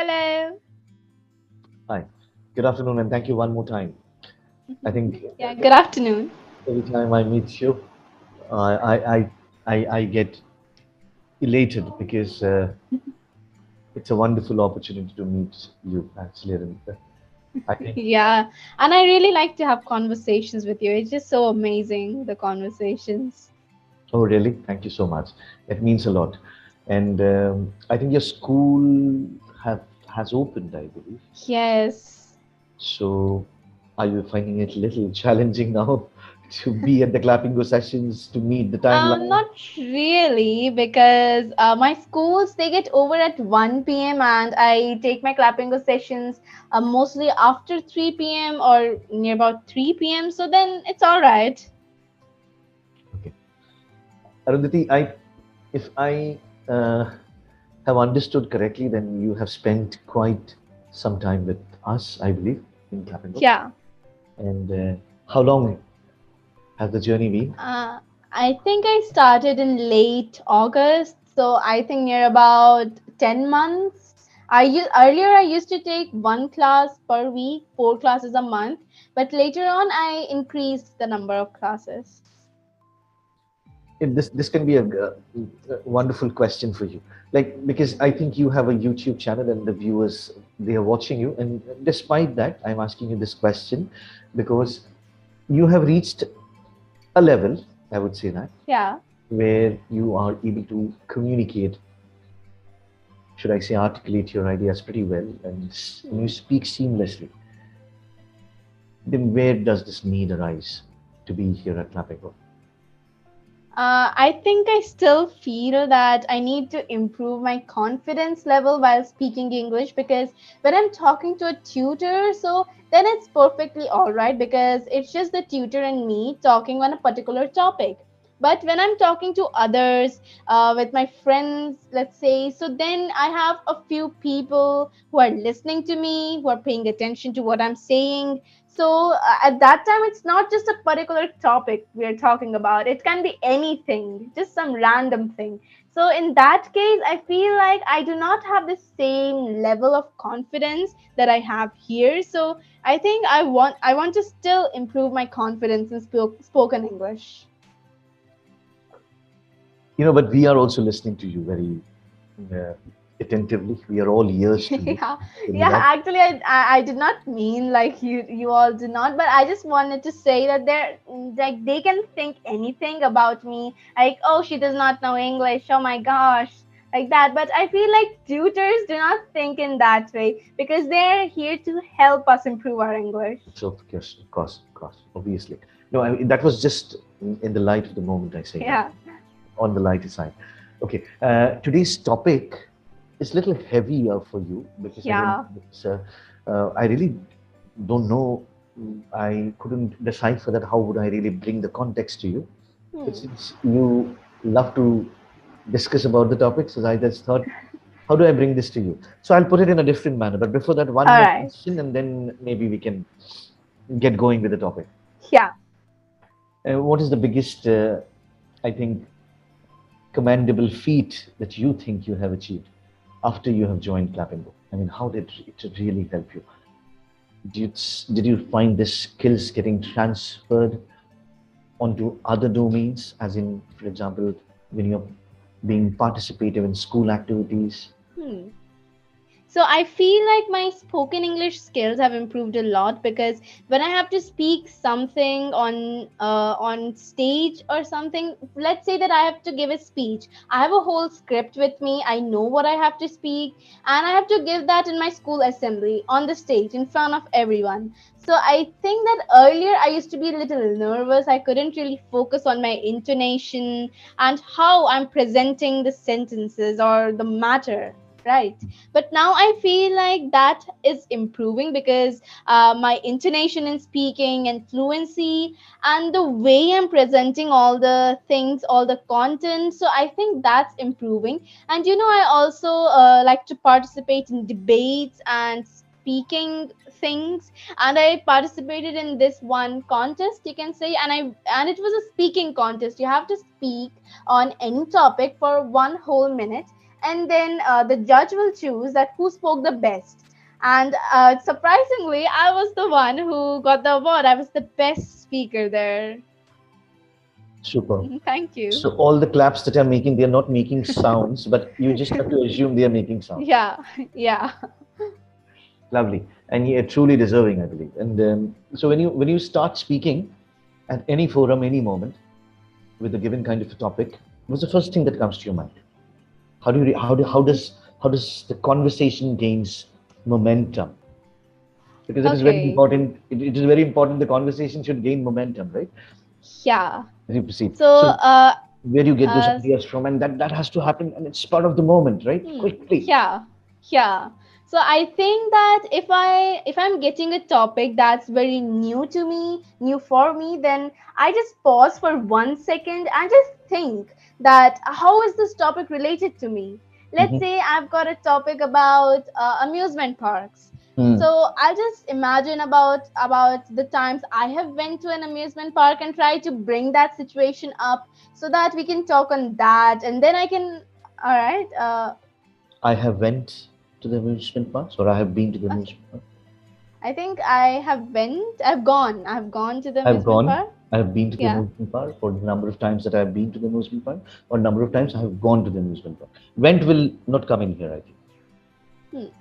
Hello. Hi, good afternoon, and thank you one more time. I think Yeah, good afternoon. every time I meet you, I I I I get elated because it's a wonderful opportunity to meet you, actually, Arundhati. I think. Yeah, and I really like to have conversations with you. It's just so amazing, the conversations. Oh, really? Thank you so much. It means a lot, and I think your school have has opened, I believe. Yes. So, are you finding it a little challenging now to be at the Clapingo sessions to meet the timeline? Not really, because my schools they get over at 1 p.m. and I take my Clapingo sessions mostly after 3 p.m. or near about 3 p.m. So then it's all right. Okay. Arundhati, if I have understood correctly, then you have spent quite some time with us, I believe, in Clapingo. Yeah. And how long has the journey been? Uh, I think I started in late August, so I think near about 10 months. Earlier I used to take one class per week, four classes a month, but later on I increased the number of classes. This can be a wonderful question for you, like because I think you have a YouTube channel and the viewers they are watching you, and despite that, I'm asking you this question because you have reached a level, I would say that, Yeah. where you are able to communicate, should I say, articulate your ideas pretty well, and you speak seamlessly. Then where does this need arise to be here at Clapingo? I think I still feel that I need to improve my confidence level while speaking English because when I'm talking to a tutor, so then it's perfectly all right because it's just the tutor and me talking on a particular topic. But when I'm talking to others, with my friends, let's say, so then I have a few people who are listening to me, who are paying attention to what I'm saying. So at that time, it's not just a particular topic we are talking about. It can be anything, just some random thing. So in that case, I feel like I do not have the same level of confidence that I have here. So I think I want to still improve my confidence in spoken English. But we are also listening to you very uh, attentively. We are all ears to you. Yeah, You know yeah. that. Actually, I did not mean like you all do not, but I just wanted to say that they're like they can think anything about me, like oh she does not know English, oh my gosh, like that. But I feel like tutors do not think in that way because they're here to help us improve our English. So of course, obviously. No, that was just in the light of the moment. I say that Yeah, on the lighter side. Okay, today's topic is a little heavier for you because again, yeah. I really don't know. I couldn't decipher that. How would I really bring the context to you? But Hmm. since you love to discuss about the topic, so I just thought, how do I bring this to you? So I'll put it in a different manner. But before that, one All more right. question, and then maybe we can get going with the topic. Yeah. What is the biggest, I think, commendable feat that you think you have achieved after you have joined Clapingo? I mean, how did it really help you? Did you find the skills getting transferred onto other domains, as in, for example, when you're being participative in school activities? Hmm. So I feel like my spoken English skills have improved a lot because when I have to speak something on stage or something, let's say that I have to give a speech. I have a whole script with me. I know what I have to speak, and I have to give that in my school assembly on the stage in front of everyone. So I think that earlier I used to be a little nervous. I couldn't really focus on my intonation and how I'm presenting the sentences or the matter, right? But now I feel like that is improving because my intonation in speaking and fluency and the way I'm presenting all the things, all the content, so I think that's improving. And I also like to participate in debates and speaking things, and I participated in this one contest, you can say, and it was a speaking contest. You have to speak on any topic for 1 whole minute, and then the judge will choose that who spoke the best. And surprisingly, I was the one who got the award. I was the best speaker there. Super. Thank you. So all the claps that are making, they are not making sounds, but you just have to assume they are making sounds. Yeah, yeah. Lovely, and you're truly deserving, I believe. And so when you start speaking at any forum, any moment, with a given kind of a topic, what's the first thing that comes to your mind? How does the conversation gains momentum? Because it is very Okay. important. It is very important. The conversation should gain momentum, right? Yeah. As you proceed. So, So where do you get those uh, ideas from? And that has to happen, and it's part of the moment, right? Quickly. yeah, yeah. So I think that if I'm getting a topic that's very new to me, new for me, then I just pause for 1 second and just think that how is this topic related to me? Let's Hmm. say I've got a topic about amusement parks. Hmm. So I'll just imagine about the times I have went to an amusement park and try to bring that situation up so that we can talk on that, and then I can. All right. I have went to the amusement parks, or I have been to the Okay. amusement park. I think I have went. I've gone. I've gone to the I've amusement gone. park. I have been to the Yeah. amusement park for the number of times that I have been to the amusement park, or number of times I have gone to the amusement park. Went will not come in here, I think.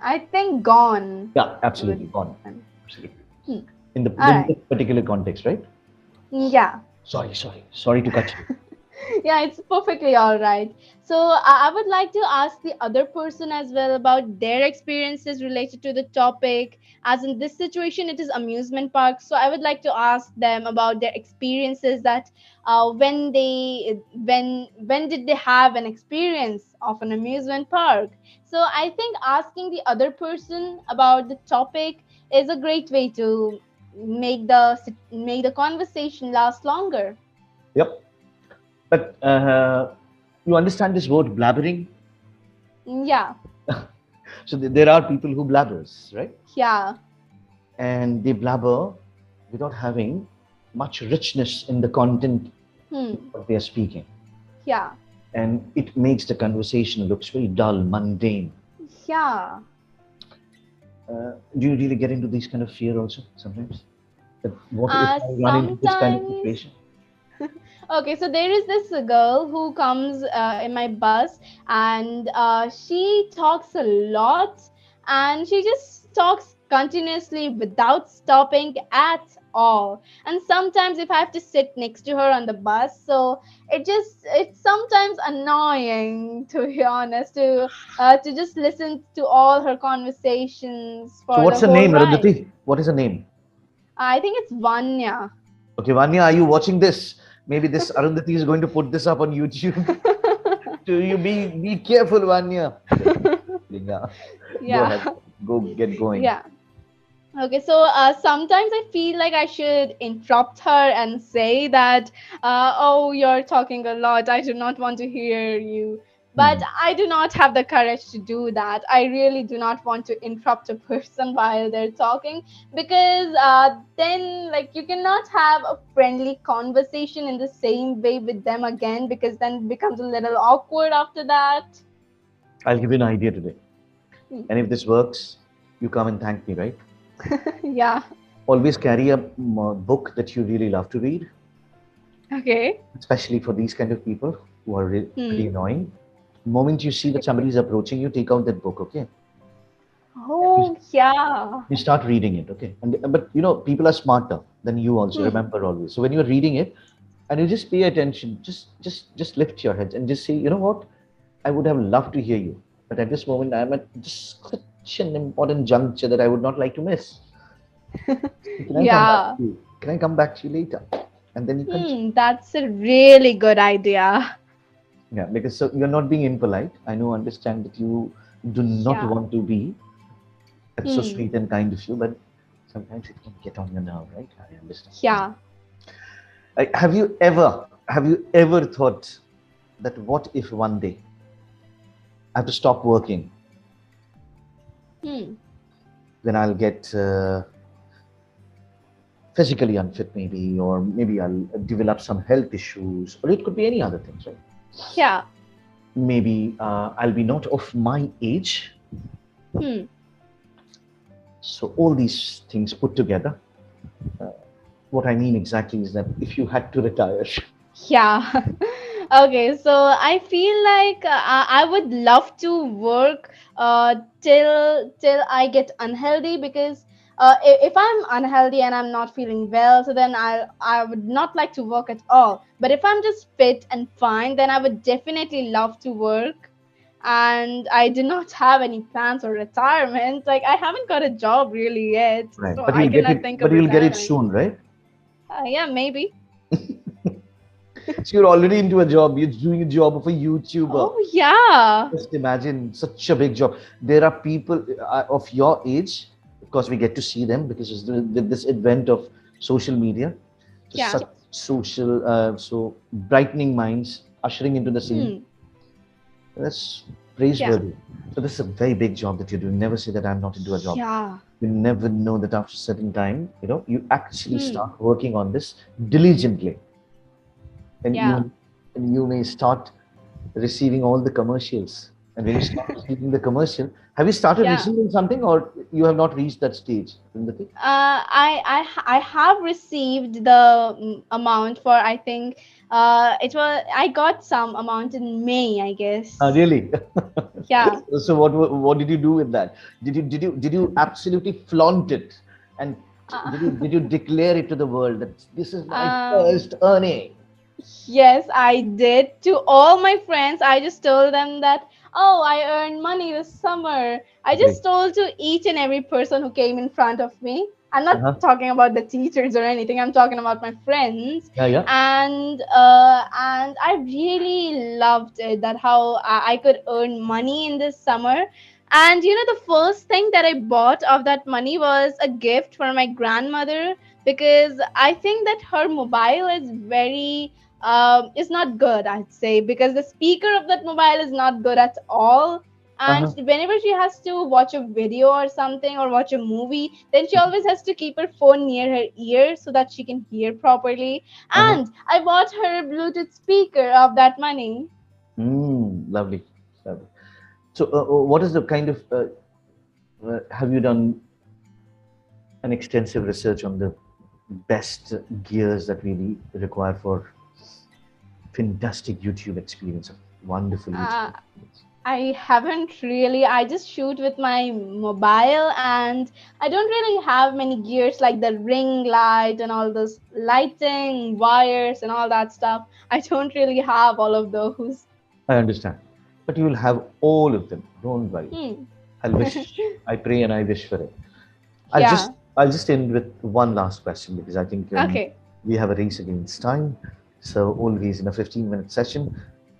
I think gone Yeah, absolutely would. gone. Absolutely. Hmm. All In right. this particular context, right? Yeah. Sorry to cut you. Yeah, it's perfectly all right. So I would like to ask the other person as well about their experiences related to the topic. As in this situation, it is amusement park. So I would like to ask them about their experiences that when did they have an experience of an amusement park. So I think asking the other person about the topic is a great way to make the conversation last longer. Yep. But you understand this word blabbering? Yeah. So there are people who blabbers, right? Yeah. And they blabber without having much richness in the content Hmm. what they are speaking, Yeah. and it makes the conversation looks very dull, mundane. Yeah. Do you really get into these kind of fear also sometimes? That what if I run into this kind of Sometimes. situation? Okay, so there is this girl who comes in my bus, and she talks a lot, and she just talks continuously without stopping at all. And sometimes if I have to sit next to her on the bus, so it's sometimes annoying, to be honest, to just listen to all her conversations So for what's the her whole name, ride. Arundhati? What is her name? I think it's Vanya. Okay, Vanya, are you watching this? Maybe this Arundhati is going to put this up on YouTube. Do you be careful, Vanya? Yeah. Go Yeah. ahead. Go get going. Yeah. Okay, so sometimes I feel like I should interrupt her and say that, oh, you're talking a lot. I do not want to hear you. But Hmm. I do not have the courage to do that. I really do not want to interrupt a person while they're talking, because then, like, you cannot have a friendly conversation in the same way with them again, because then it becomes a little awkward after that. I'll give you an idea today. Hmm. And if this works, you come and thank me, right? Yeah. Always carry a book that you really love to read, Okay. especially for these kind of people who are pretty Hmm. annoying. The moment you see that somebody is approaching you, take out that book, okay? You, Oh, yeah. you start reading it, okay? And but you know, people are smarter than you also. Hmm. Remember always. So when you're reading it, and you just pay attention, just lift your heads and just say, you know what? I would have loved to hear you, but at this moment, I'm at just such an important juncture that I would not like to miss. Can I come back Yeah. to you? Can I come back to you later? And then you continue. That's a really good idea. Yeah, because so you're not being impolite. I know, understand that you do not Yeah. want to be. That's so Hmm. sweet and kind of you, but sometimes it can get on your nerve, right? I understand. Yeah. Have you ever thought that what if one day I have to stop working, Hmm. then I'll get physically unfit, maybe, or maybe I'll develop some health issues, or it could be any other things, right? Yeah. maybe I'll be not of my age. Hmm. So all these things put together, uh, what I mean exactly is that if you had to retire, Yeah. Okay, so I feel like I would love to work till I get unhealthy, because if I'm unhealthy and I'm not feeling well, so then I would not like to work at all. But if I'm just fit and fine, then I would definitely love to work. And I do not have any plans or retirement. Like, I haven't got a job really yet, right? so But I you'll get cannot it. think But of you'll get it retiring. soon, right? Yeah, maybe. So you're already into a job. You're doing a job of a YouTuber. Oh yeah. Just imagine such a big job. There are people of your age. Of course, we get to see them because with this advent of social media, just Yeah. such social, so brightening minds ushering into the scene. Hmm. That's Yeah. praiseworthy. So this is a very big job that you're doing. Never say that I'm not into a job. Yeah. You never know that after a certain time, you actually Hmm. start working on this diligently, and Yeah. you may start receiving all the commercials. And when you start receiving the commercial, have you started Yeah. receiving something, or you have not reached that stage? Arundhati? I have received the amount for, I think it was, I got some amount in May, I guess. Really? Yeah. So what did you do with that? Did you absolutely flaunt it, and did you declare it to the world that this is my Um. first earning? Yes, I did. To all my friends, I just told them that, oh, I earned money this summer. I Great. just told to each and every person who came in front of me. I'm not Uh-huh. talking about the teachers or anything. I'm talking about my friends. Yeah, yeah. And I really loved it, that how I could earn money in this summer. And the first thing that I bought of that money was a gift for my grandmother, because I think that her mobile is not good, I'd say, because the speaker of that mobile is not good at all. And Uh-huh. whenever she has to watch a video or something, or watch a movie, then she always has to keep her phone near her ear so that she can hear properly. Uh-huh. And I bought her a Bluetooth speaker of that money. Lovely. Lovely. So, what is the kind of have you done an extensive research on the best gears that we require for fantastic YouTube experience, a wonderful YouTube Uh, experience? I haven't really. I just shoot with my mobile, and I don't really have many gears like the ring light and all those lighting, wires, and all that stuff. I don't really have all of those. I understand, but you will have all of them. Don't worry. Hmm. I'll wish, I pray, and I wish for it. I'll just, Yeah. I'll just end with one last question because I think Okay. we have a race against time. So always in a 15-minute session.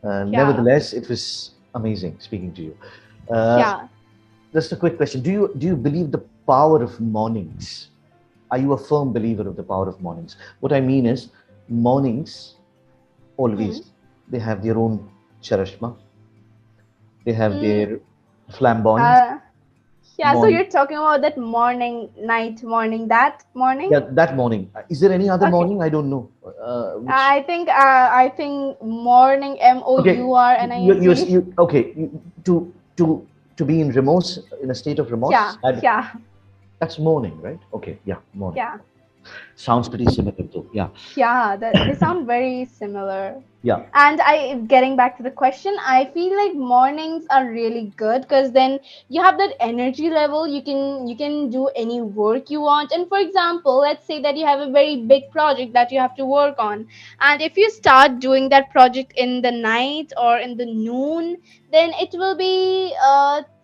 Yeah. Nevertheless, it was amazing speaking to you. Uh, Yeah. just a quick question: Do you believe the power of mornings? Are you a firm believer of the power of mornings? What I mean is, mornings Hmm. always they have their own charishma. They have Mm, their flamboyance. uh, yeah. So Morning, you're talking about that morning, night, morning, that morning? yeah, that morning. Is there any other Okay. morning? I don't know. Which I think morning, Okay, MOURNING. okay, to be in remorse, in a state of Yeah. remorse, Yeah. that's morning, right? Okay, yeah, morning. Yeah. Sounds pretty similar though. Yeah, Yeah, they sound very similar. yeah. And I getting back to the question, I feel like mornings are really good, because then you have that energy level. You can do any work you want. And for example, let's say that you have a very big project that you have to work on, and if you start doing that project in the night or in the noon, then it will be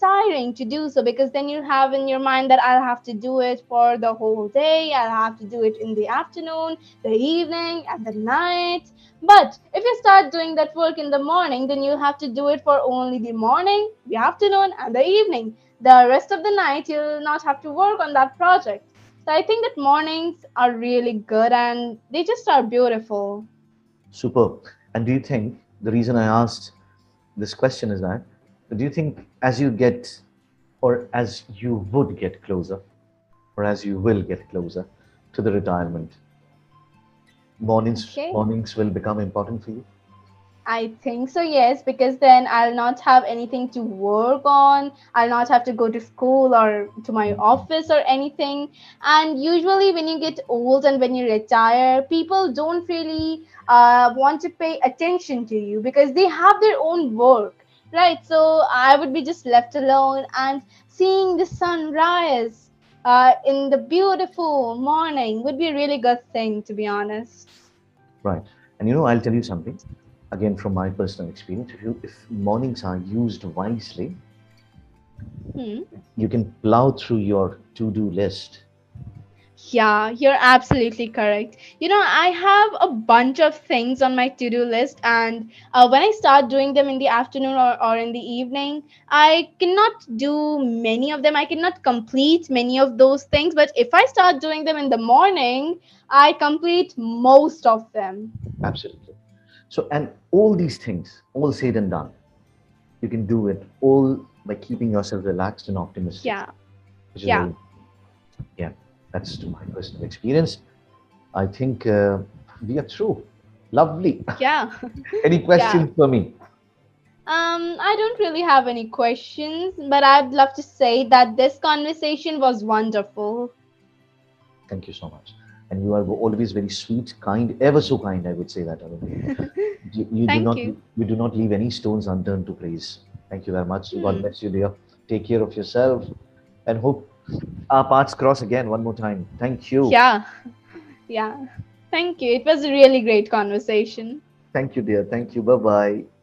tiring to do so, because then you have in your mind that I'll have to do it for the whole day. I'll have to do it in the afternoon, the evening, and the night. But if you start doing that work in the morning, then you have to do it for only the morning, the afternoon, and the evening. The rest of the night, you'll not have to work on that project. So I think that mornings are really good, and they just are beautiful. Superb. And do you think the reason I asked this question is that, do you think as you get, or as you would get closer, or as you will get closer to the retirement, mornings Okay. mornings will become important for you? I think so, yes, because then I'll not have anything to work on. I'll not have to go to school or to my Mhm. office or anything. And usually, when you get old and when you retire, people don't really want to pay attention to you because they have their own work, right? So I would be just left alone and seeing the sunrise in the beautiful morning would be a really good thing, to be honest. Right. And I'll tell you something. Again, from my personal experience, if mornings are used wisely, Hmm. you can plow through your to-do list. Yeah, you're absolutely correct. I have a bunch of things on my to-do list, and when I start doing them in the afternoon or in the evening, I cannot do many of them. I cannot complete many of those things, but if I start doing them in the morning, I complete most of them. Absolutely. So, and all these things, all said and done, you can do it all by keeping yourself relaxed and optimistic, Yeah, which is yeah, very, yeah, that's to my personal experience. I think we are through. Lovely. yeah, Any yeah. questions for me? I don't really have any questions, but I'd love to say that this conversation was wonderful. Thank you so much. And you are always very sweet, kind, ever so kind, I would say that, Arundhati. You do Thank not you. you do not leave any stones unturned to praise. Thank you very much. God Hmm. bless you, dear. Take care of yourself and hope our paths cross again one more time. Thank you. Yeah, yeah. Thank you. It was a really great conversation. Thank you, dear. Thank you. Bye bye.